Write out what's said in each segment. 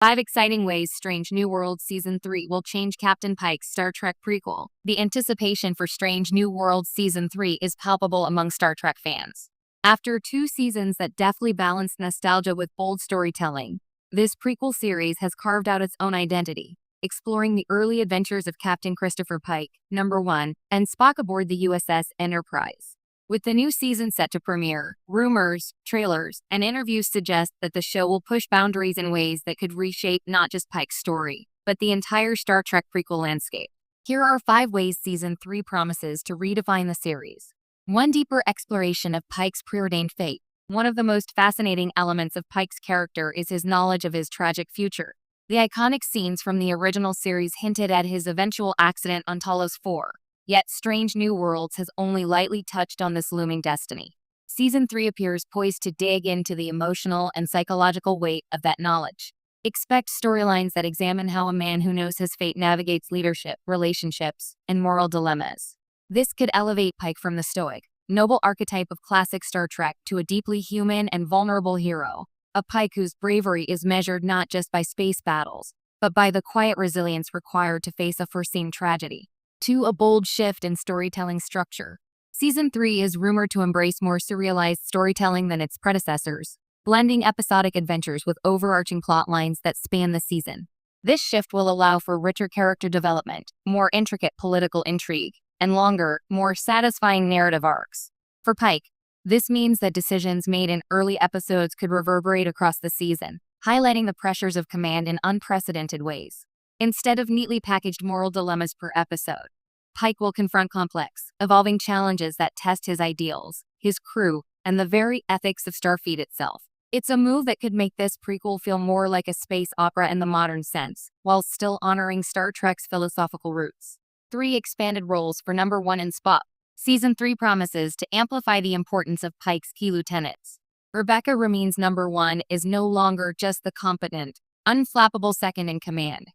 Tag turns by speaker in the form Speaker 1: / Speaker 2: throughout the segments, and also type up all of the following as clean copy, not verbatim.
Speaker 1: 5 exciting ways Strange New Worlds Season 3 will change Captain Pike's Star Trek prequel. The anticipation for Strange New Worlds Season 3 is palpable among Star Trek fans. After 2 seasons that deftly balanced nostalgia with bold storytelling, this prequel series has carved out its own identity, exploring the early adventures of Captain Christopher Pike, Number 1, and Spock aboard the USS Enterprise. With the new season set to premiere, rumors, trailers, and interviews suggest that the show will push boundaries in ways that could reshape not just Pike's story, but the entire Star Trek prequel landscape. Here are 5 ways Season 3 promises to redefine the series. 1. Deeper exploration of Pike's preordained fate. One of the most fascinating elements of Pike's character is his knowledge of his tragic future. The iconic scenes from the original series hinted at his eventual accident on Talos 4. Yet Strange New Worlds has only lightly touched on this looming destiny. Season 3 appears poised to dig into the emotional and psychological weight of that knowledge. Expect storylines that examine how a man who knows his fate navigates leadership, relationships, and moral dilemmas. This could elevate Pike from the stoic, noble archetype of classic Star Trek to a deeply human and vulnerable hero, a Pike whose bravery is measured not just by space battles, but by the quiet resilience required to face a foreseen tragedy. 2. A bold shift in storytelling structure. Season 3 is rumored to embrace more serialized storytelling than its predecessors, blending episodic adventures with overarching plot lines that span the season. This shift will allow for richer character development, more intricate political intrigue, and longer, more satisfying narrative arcs. For Pike, this means that decisions made in early episodes could reverberate across the season, highlighting the pressures of command in unprecedented ways. Instead of neatly packaged moral dilemmas per episode, Pike will confront complex, evolving challenges that test his ideals, his crew, and the very ethics of Starfleet itself. It's a move that could make this prequel feel more like a space opera in the modern sense, while still honoring Star Trek's philosophical roots. 3. Expanded roles for Number 1 and Spock. Season 3 promises to amplify the importance of Pike's key lieutenants. Rebecca Rameen's Number 1 is no longer just the competent, unflappable second in command.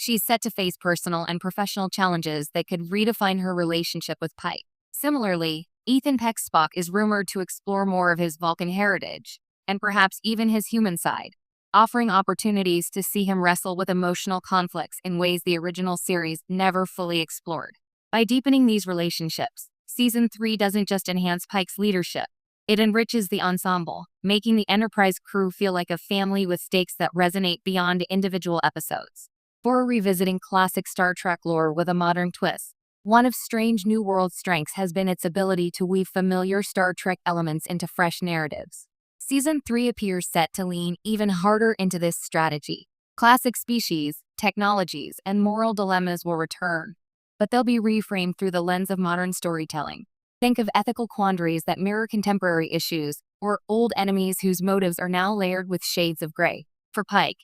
Speaker 1: She's set to face personal and professional challenges that could redefine her relationship with Pike. Similarly, Ethan Peck's Spock is rumored to explore more of his Vulcan heritage, and perhaps even his human side, offering opportunities to see him wrestle with emotional conflicts in ways the original series never fully explored. By deepening these relationships, Season 3 doesn't just enhance Pike's leadership, it enriches the ensemble, making the Enterprise crew feel like a family with stakes that resonate beyond individual episodes. 4. Revisiting classic Star Trek lore with a modern twist. One of Strange New Worlds' strengths has been its ability to weave familiar Star Trek elements into fresh narratives. Season 3 appears set to lean even harder into this strategy. Classic species, technologies, and moral dilemmas will return, but they'll be reframed through the lens of modern storytelling. Think of ethical quandaries that mirror contemporary issues, or old enemies whose motives are now layered with shades of gray. For Pike,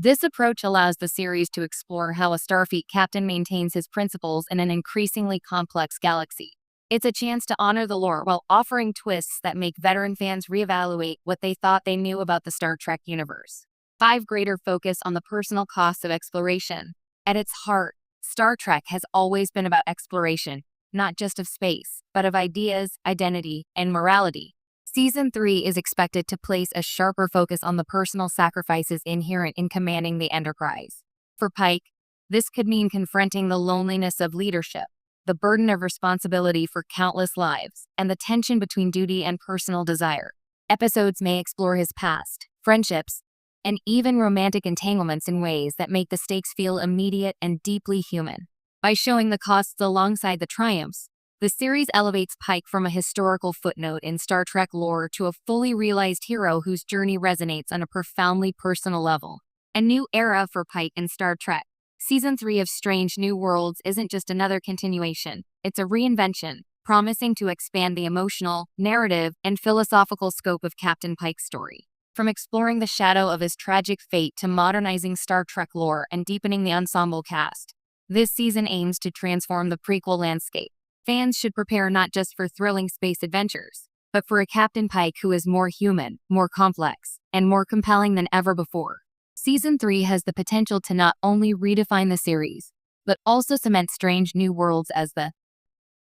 Speaker 1: this approach allows the series to explore how a Starfleet captain maintains his principles in an increasingly complex galaxy. It's a chance to honor the lore while offering twists that make veteran fans reevaluate what they thought they knew about the Star Trek universe. 5. Greater focus on the personal costs of exploration. At its heart, Star Trek has always been about exploration, not just of space, but of ideas, identity, and morality. Season 3 is expected to place a sharper focus on the personal sacrifices inherent in commanding the Enterprise. For Pike, this could mean confronting the loneliness of leadership, the burden of responsibility for countless lives, and the tension between duty and personal desire. Episodes may explore his past, friendships, and even romantic entanglements in ways that make the stakes feel immediate and deeply human. By showing the costs alongside the triumphs, the series elevates Pike from a historical footnote in Star Trek lore to a fully realized hero whose journey resonates on a profoundly personal level. A new era for Pike in Star Trek. Season 3 of Strange New Worlds isn't just another continuation, it's a reinvention, promising to expand the emotional, narrative, and philosophical scope of Captain Pike's story. From exploring the shadow of his tragic fate to modernizing Star Trek lore and deepening the ensemble cast, this season aims to transform the prequel landscape. Fans should prepare not just for thrilling space adventures, but for a Captain Pike who is more human, more complex, and more compelling than ever before. Season 3 has the potential to not only redefine the series, but also cement Strange New Worlds as the